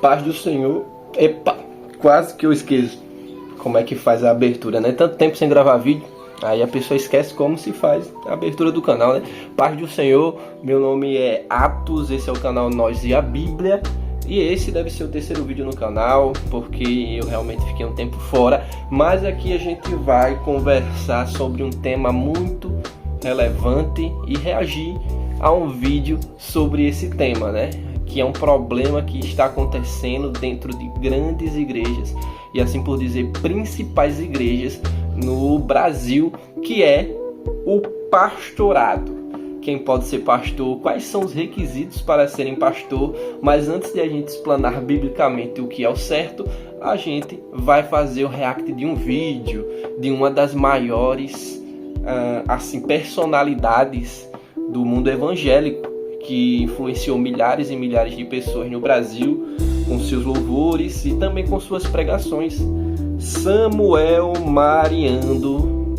Paz do Senhor. Epa, quase que eu esqueço como é que faz a abertura, né? Tanto tempo sem gravar vídeo, aí a pessoa esquece como se faz a abertura do canal, né? Paz do Senhor, meu nome é Atos, esse é o canal Nós e a Bíblia. E esse deve ser o terceiro vídeo no canal, porque eu realmente fiquei um tempo fora. Mas aqui a gente vai conversar sobre um tema muito relevante e reagir a um vídeo sobre esse tema, né? Que é um problema que está acontecendo dentro de grandes igrejas e, assim por dizer, principais igrejas no Brasil, que é o pastorado. Quem pode ser pastor, quais são os requisitos para serem pastor, mas antes de a gente explanar biblicamente o que é o certo, a gente vai fazer o react de um vídeo de uma das maiores personalidades do mundo evangélico, que influenciou milhares e milhares de pessoas no Brasil com seus louvores e também com suas pregações. Samuel Marinhando,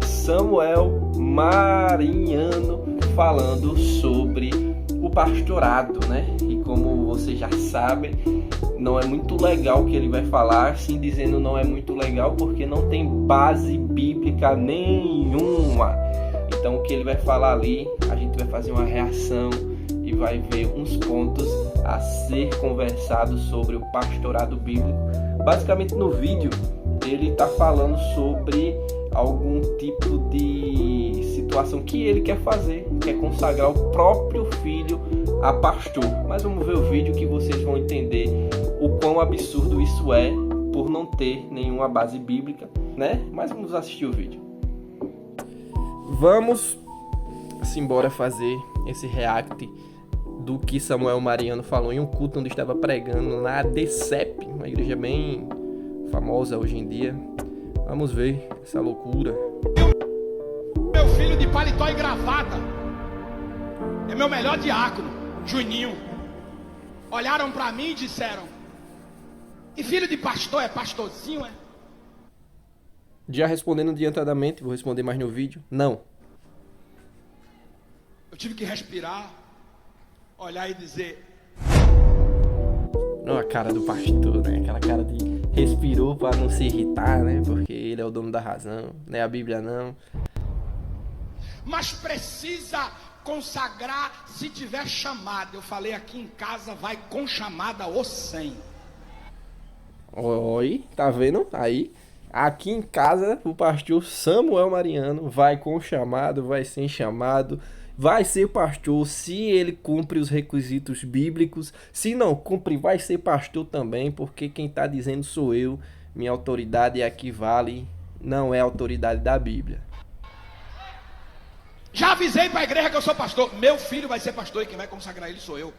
Samuel Marinhando, falando sobre o pastorado, né? E como vocês já sabem, não é muito legal o que ele vai falar, assim dizendo não é muito legal porque não tem base bíblica nenhuma. Então o que ele vai falar ali, a gente vai fazer uma reação e vai ver uns pontos a ser conversado sobre o pastorado bíblico. Basicamente no vídeo ele está falando sobre algum tipo de situação que ele quer fazer, quer consagrar o próprio filho a pastor. Mas vamos ver o vídeo que vocês vão entender o quão absurdo isso é por não ter nenhuma base bíblica, né? Mas vamos assistir o vídeo. Vamos embora fazer esse react do que Samuel Marinhando falou em um culto onde estava pregando na DCEP, uma igreja bem famosa hoje em dia. Vamos ver essa loucura. Meu filho de paletó e gravata é meu melhor diácono, Juninho. Olharam pra mim e disseram: e filho de pastor é pastorzinho, é? Já respondendo adiantadamente, vou responder mais no vídeo. Não. Eu tive que respirar, olhar e dizer: não, a cara do pastor, né? Aquela cara de respirou para não se irritar, né? Porque ele é o dono da razão, né? A Bíblia não. Mas precisa consagrar se tiver chamada. Eu falei aqui em casa, vai com chamada ou sem. Oi, tá vendo? Aí, aqui em casa, o pastor Samuel Marinhando vai com chamado, vai sem chamado. Vai ser pastor se ele cumpre os requisitos bíblicos. Se não cumpre, vai ser pastor também, porque quem está dizendo sou eu. Minha autoridade é a que vale, não é a autoridade da Bíblia. Já avisei para a igreja que eu sou pastor. Meu filho vai ser pastor e quem vai consagrar ele sou eu.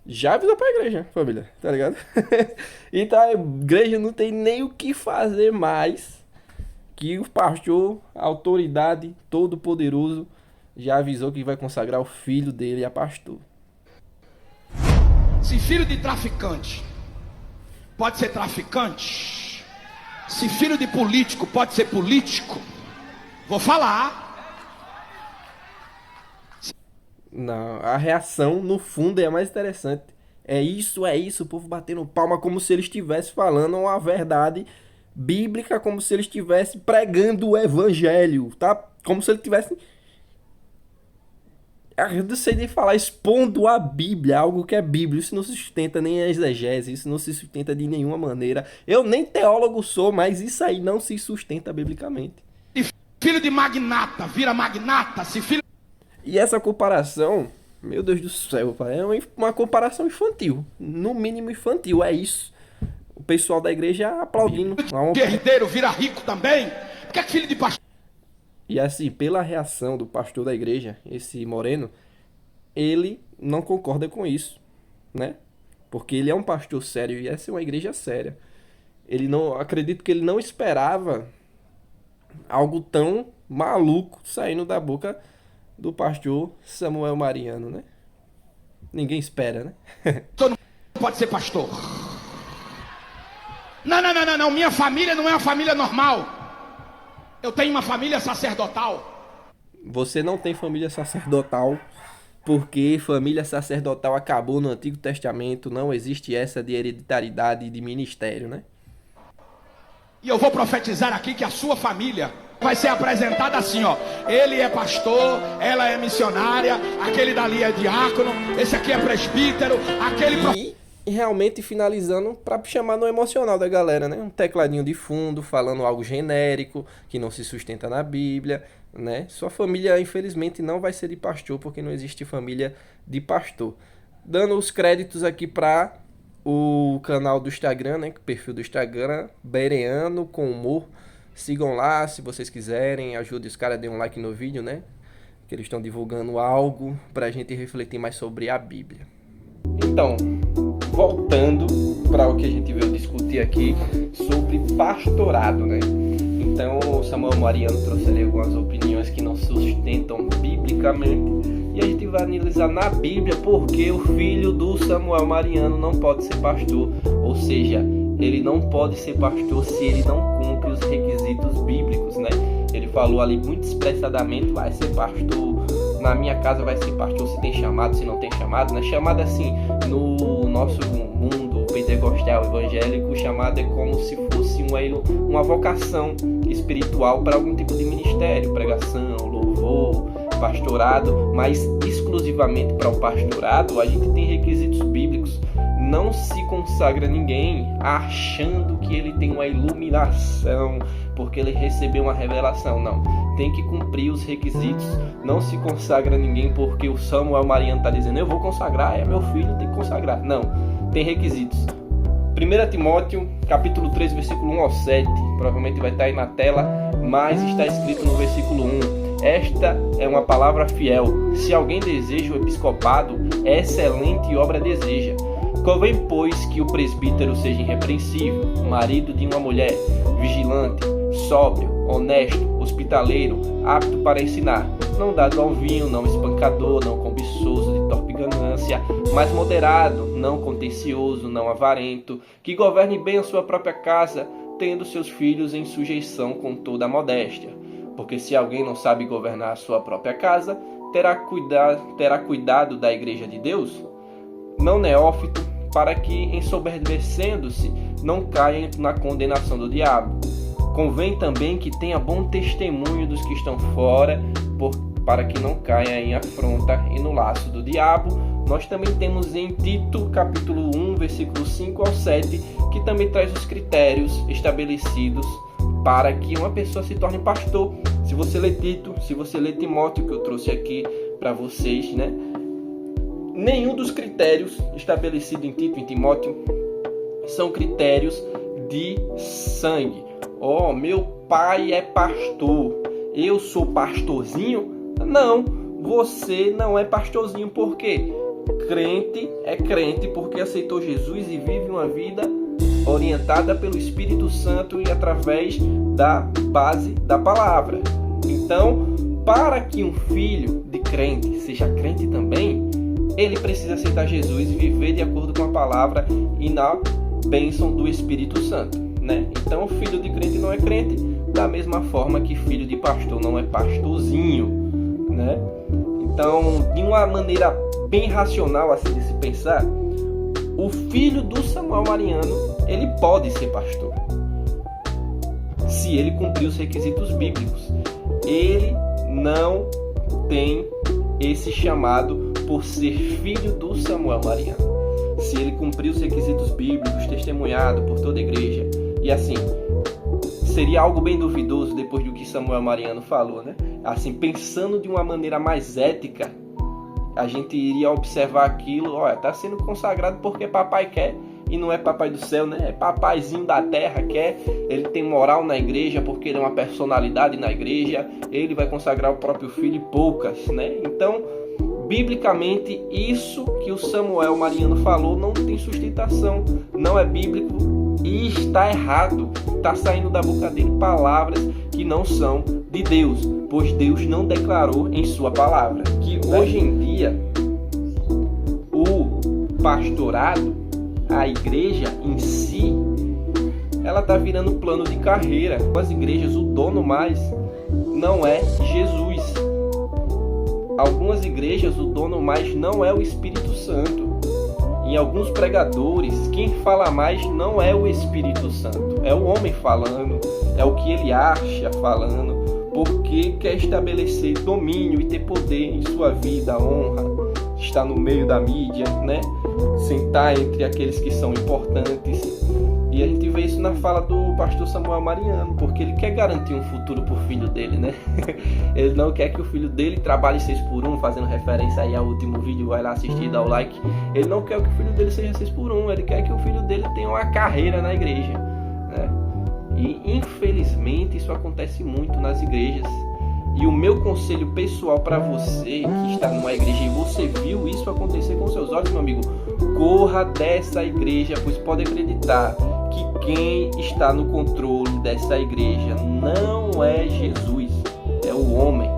Já avisou para a igreja, família, tá ligado? Então a igreja não tem nem o que fazer mais que o pastor, a autoridade, todo poderoso, já avisou que vai consagrar o filho dele a pastor. Se filho de traficante pode ser traficante, se filho de político pode ser político, vou falar. Não, a reação no fundo é a mais interessante. É isso, o povo batendo palma como se ele estivesse falando uma verdade bíblica, como se ele estivesse pregando o evangelho, tá? Como se ele tivesse... Eu não sei nem falar, expondo a Bíblia, algo que é Bíblia. Isso não se sustenta nem a exegese, isso não se sustenta de nenhuma maneira. Eu nem teólogo sou, mas isso aí não se sustenta biblicamente. E filho de magnata vira magnata, se filho... E essa comparação, meu Deus do céu, pai, é uma comparação infantil, no mínimo infantil, é isso. O pessoal da igreja aplaudindo. De herdeiro vira rico também? Por que é que filho de pastor? E assim, pela reação do pastor da igreja, esse Moreno, ele não concorda com isso, né? Porque ele é um pastor sério e essa é uma igreja séria. Ele não, acredito que ele não esperava algo tão maluco saindo da boca do pastor Samuel Marinhando, né? Ninguém espera, né? Todo mundo pode ser pastor. Não, minha família não é uma família normal. Eu tenho uma família sacerdotal. Você não tem família sacerdotal. porque família sacerdotal acabou no Antigo Testamento, não existe essa de hereditariedade de ministério, né? E eu vou profetizar aqui que a sua família vai ser apresentada assim, ó. Ele é pastor, ela é missionária, aquele dali é diácono, esse aqui é presbítero, aquele... E realmente finalizando para chamar no emocional da galera, né? Um tecladinho de fundo, falando algo genérico, que não se sustenta na Bíblia, né? Sua família, infelizmente, não vai ser de pastor, porque não existe família de pastor. Dando os créditos aqui para o canal do Instagram, né? O perfil do Instagram, Bereano com Humor. Sigam lá, se vocês quiserem, ajude os caras, dê um like no vídeo, né? Que eles estão divulgando algo pra gente refletir mais sobre a Bíblia. Então, voltando para o que a gente veio discutir aqui sobre pastorado, né? Então, o Samuel Mariano trouxe ali algumas opiniões que não sustentam biblicamente, e a gente vai analisar na Bíblia porque o filho do Samuel Mariano não pode ser pastor, ou seja, ele não pode ser pastor se ele não cumpre os requisitos bíblicos, né? Ele falou ali muito expressadamente, vai ser pastor, na minha casa vai ser pastor se tem chamado, se não tem chamado, né? Chamado assim, no nosso mundo pentecostal evangélico, chamado é como se fosse uma vocação espiritual para algum tipo de ministério, pregação, louvor, pastorado, mas exclusivamente para o pastorado a gente tem requisitos bíblicos. Não se consagra ninguém achando que ele tem uma iluminação, porque ele recebeu uma revelação. Não, tem que cumprir os requisitos. Não se consagra ninguém porque o Samuel Mariano está dizendo eu vou consagrar, é meu filho, tem que consagrar. Não, tem requisitos. 1 Timóteo, capítulo 3, versículo 1 ao 7, provavelmente vai estar aí na tela, mas está escrito no versículo 1. Esta é uma palavra fiel. Se alguém deseja o episcopado, excelente obra deseja. Convém, pois, que o presbítero seja irrepreensível, marido de uma mulher, vigilante, sóbrio, honesto, hospitaleiro, apto para ensinar, não dado ao vinho, não espancador, não cobiçoso de torpe ganância, mas moderado, não contencioso, não avarento, que governe bem a sua própria casa, tendo seus filhos em sujeição com toda a modéstia. Porque se alguém não sabe governar a sua própria casa, terá cuidado da igreja de Deus? Não neófito, para que, ensoberbecendo-se, não caia na condenação do diabo. Convém também que tenha bom testemunho dos que estão fora, para que não caia em afronta e no laço do diabo. Nós também temos em Tito, capítulo 1, versículo 5 ao 7, que também traz os critérios estabelecidos para que uma pessoa se torne pastor. Se você lê Tito, se você lê Timóteo, que eu trouxe aqui para vocês, né? Nenhum dos critérios estabelecidos em Tito e em Timóteo são critérios de sangue. Oh, meu pai é pastor, eu sou pastorzinho? Não, você não é pastorzinho. Por quê? Crente é crente porque aceitou Jesus e vive uma vida orientada pelo Espírito Santo e através da base da palavra. Então, para que um filho de crente seja crente também, ele precisa aceitar Jesus e viver de acordo com a palavra e na bênção do Espírito Santo, né? Então, filho de crente não é crente, da mesma forma que filho de pastor não é pastorzinho, né? Então, de uma maneira bem racional assim de se pensar, o filho do Samuel Mariano, ele pode ser pastor, se ele cumprir os requisitos bíblicos. Ele não tem esse chamado por ser filho do Samuel Mariano. Se ele cumprir os requisitos bíblicos, testemunhado por toda a igreja, e assim, seria algo bem duvidoso depois do que Samuel Mariano falou, né? Assim, pensando de uma maneira mais ética, a gente iria observar aquilo, olha, tá sendo consagrado porque papai quer, e não é papai do céu, né? É papaizinho da terra quer, ele tem moral na igreja porque ele é uma personalidade na igreja, ele vai consagrar o próprio filho e poucas, né? Então, biblicamente, isso que o Samuel Mariano falou não tem sustentação, não é bíblico e está errado. Está saindo da boca dele palavras que não são de Deus, pois Deus não declarou em sua palavra. Que hoje em dia, o pastorado, a igreja em si, ela está virando plano de carreira. As igrejas, o dono mais não é Jesus. algumas igrejas o dono mais não é o Espírito Santo. Em alguns pregadores, quem fala mais não é o Espírito Santo, é o homem falando, é o que ele acha falando, porque quer estabelecer domínio e ter poder em sua vida, honra, estar no meio da mídia, né? Sentar entre aqueles que são importantes. E a gente vê isso na fala do pastor Samuel Mariano, porque ele quer garantir um futuro para o filho dele, né? Ele não quer que o filho dele trabalhe 6x1, fazendo referência aí ao último vídeo, vai lá assistir, dá o like. Ele não quer que o filho dele seja 6x1, ele quer que o filho dele tenha uma carreira na igreja, né? E infelizmente isso acontece muito nas igrejas. E o meu conselho pessoal para você que está numa igreja e você viu isso acontecer com seus olhos, meu amigo, corra dessa igreja, pois pode acreditar que quem está no controle dessa igreja não é Jesus, é o homem.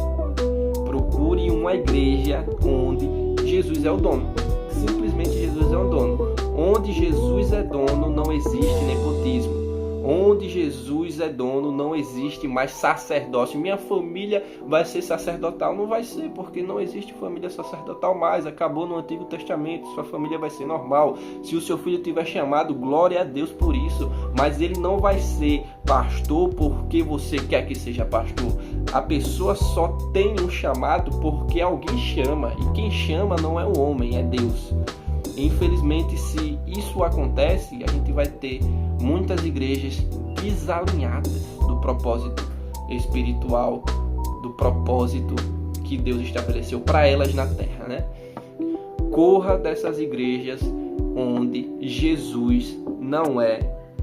Procure uma igreja onde Jesus é o dono. Simplesmente Jesus é o dono. Onde Jesus é dono não existe nepotismo. Onde Jesus é dono, não existe mais sacerdócio. Minha família vai ser sacerdotal? Não vai ser, porque não existe família sacerdotal mais. Acabou no Antigo Testamento, sua família vai ser normal. Se o seu filho tiver chamado, glória a Deus por isso. Mas ele não vai ser pastor porque você quer que seja pastor. A pessoa só tem um chamado porque alguém chama. E quem chama não é o homem, é Deus. Infelizmente, se isso acontece, a gente vai ter muitas igrejas desalinhadas do propósito espiritual, do propósito que Deus estabeleceu para elas na terra, né? Corra dessas igrejas onde Jesus não é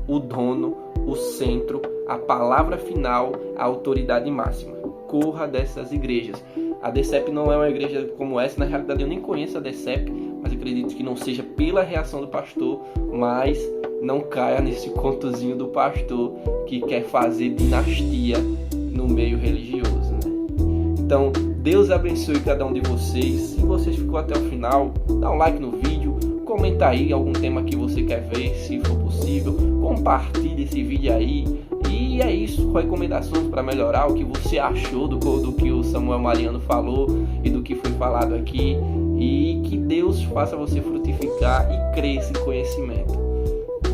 o dono, o centro, a palavra final, a autoridade máxima. Corra dessas igrejas. A DCEP não é uma igreja como essa, na realidade eu nem conheço a DCEP, mas acredito que não seja pela reação do pastor, mas não caia nesse contozinho do pastor que quer fazer dinastia no meio religioso, né? Então, Deus abençoe cada um de vocês. Se vocês ficou até o final, dá um like no vídeo, comenta aí algum tema que você quer ver, se for possível, compartilhe esse vídeo aí. E é isso, recomendações para melhorar, o que você achou do que o Samuel Mariano falou e do que foi falado aqui. E que Deus faça você frutificar e crescer em conhecimento.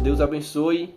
Deus abençoe.